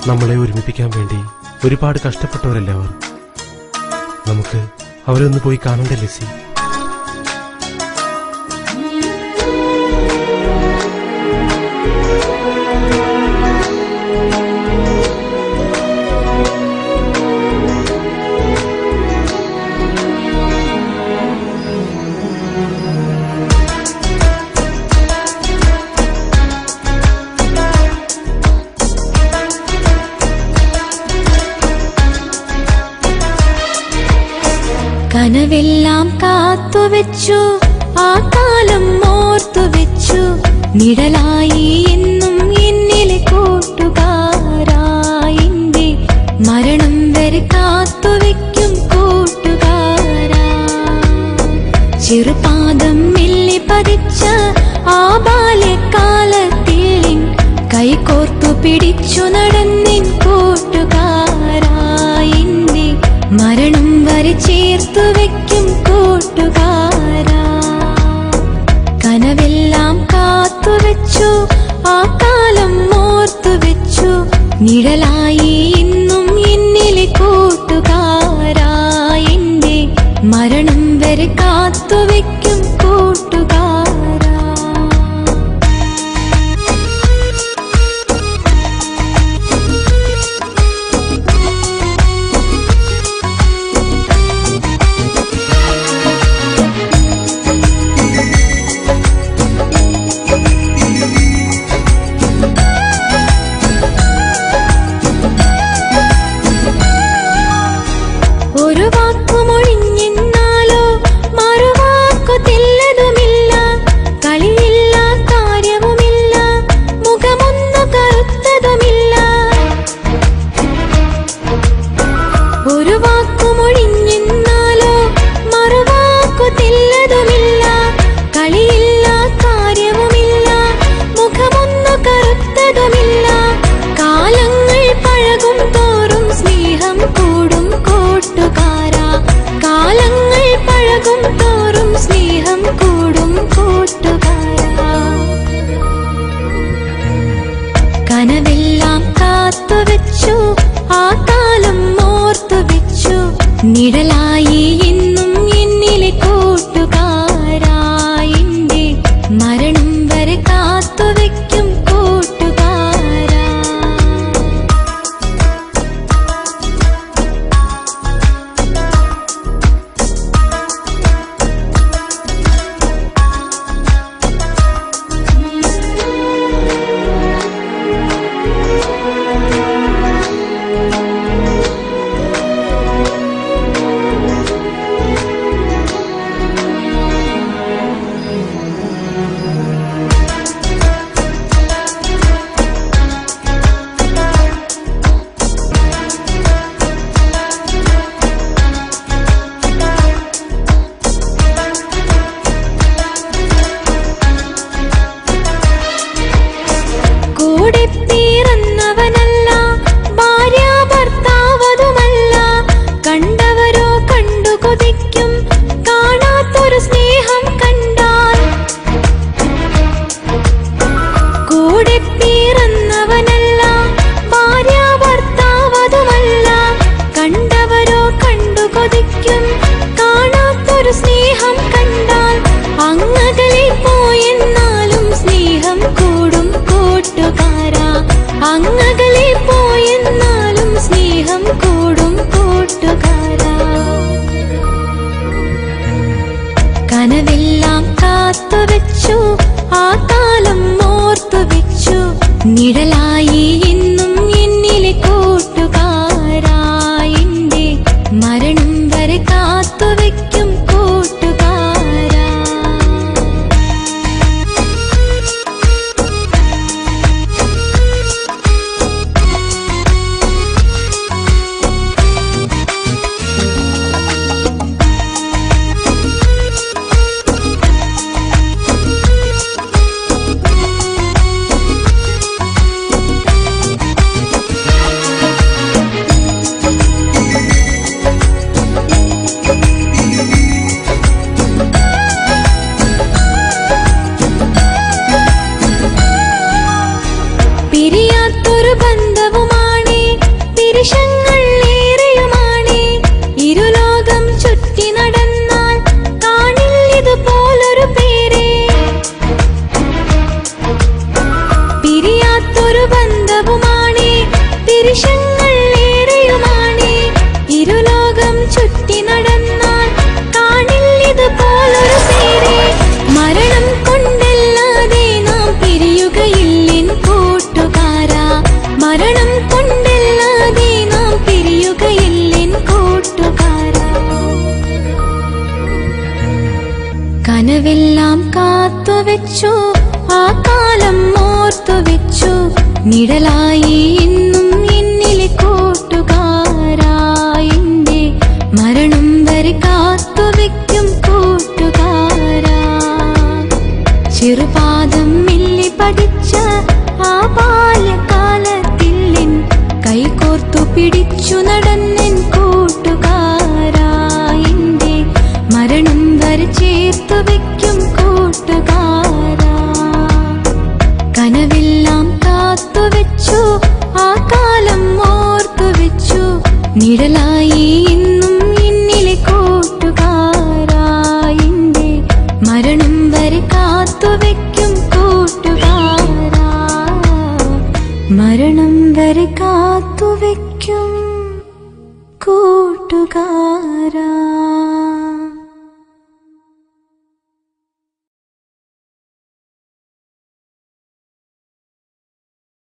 നമ്മളെ ഒരുമിപ്പിക്കാൻ വേണ്ടി ഒരുപാട് കഷ്ടപ്പെട്ടവരല്ലേ അവർ. നമുക്ക് അവരൊന്ന് പോയി കാണണ്ടേ ലിസി? കനവെല്ലാം കാത്തുവെച്ചു, ആ കാലം ഓർത്തുവെച്ചു, നിഴലായി എന്നും എന്നിലെ കൂട്ടുകാരായിന്റെ മരണം വരെ കാത്തുവെക്കും കൂട്ടുകാരാ. ചെറുപാദം മെല്ലി പതിച്ച ആ ബാല്യകാലത്തിൽ കൈകോർത്തു പിടിച്ചു നടന്നിൻ കൂട്ടുകാരായിന്റെ മരണം വരെ ചേർത്തു വെക്കും കൂട്ടുകാരാ. കനവെല്ലാം കാത്തുവെച്ചു, ആ കാലം ഓർത്തുവെച്ചു, നിഴലായി ഇന്നും എന്നിലെ കൂട്ടുകാരാ. എന്റെ മരണം വരെ കാത്തുവെക്കും കൂട്ടുകാരാ. ഒരു വാക്കുമൊഴിഞ്ഞെന്നാലോ മറുവാക്കു തെല്ലതുമില്ല, കളിയില്ല കാര്യവുമില്ല, മുഖമൊന്നു കറുത്തതുമില്ല. ഒരു വാക്കുമൊഴിഞ്ഞെന്നാലോ മറുവാക്കു തെല്ലതുമില്ല, കളിയില്ല കാര്യവുമില്ല, മുഖമൊന്നു കറുത്തതുമില്ല. കാലങ്ങൾ പഴകും തോറും സ്നേഹം കൂടും കൂട്ടുകാരാ. കാലങ്ങൾ പഴകും തോറും സ്നേഹം കൂടും കൂട്ടുകാരാ. കനവെല്ലാം കാത്തുവെച്ചു, ആ കാലം ഓർത്തുവെച്ചു, നിഴലായി എന്നും എന്നിലെ കൂട്ടുകാരാ. എന്റെ മരണം വരെ കാത്തുവെക്കും കൂട്ടുകാരാ. കൂടെ പിറന്നവനല്ല, ഭാര്യ ഭർത്താവതുമല്ല, കണ്ടവരോ കണ്ടു കൊതിക്കും കാണാത്തൊരു സ്നേഹം കണ്ടാൽ. കൂടെ പിറന്നവനല്ല, ഭാര്യ ഭർത്താവതുമല്ല, കണ്ടവരോ കണ്ടു കൊതിക്കും കാണാത്തൊരു സ്നേഹം കണ്ടാൽ. അങ്ങകലെ പോയെന്നാലും സ്നേഹം കൂടും കൂട്ടുകാരാ. അങ്ങകലെ പോയെന്നാലും സ്നേഹം കൂടും കൂട്ടുകാരാ. കനവെല്ലാം കാത്തുവെച്ചു, ആ കാലം ഓർത്തുവെച്ചു, നിഴലായി എന്നും എന്നിലെ കൂട്ടുകാരാ. എന്റെ മരണം വരെ കാത്തുവെക്കും കൂട്ടുകാരാ. വെച്ചു ആ കാലം ഓർത്തു വെച്ചു നിഴലായി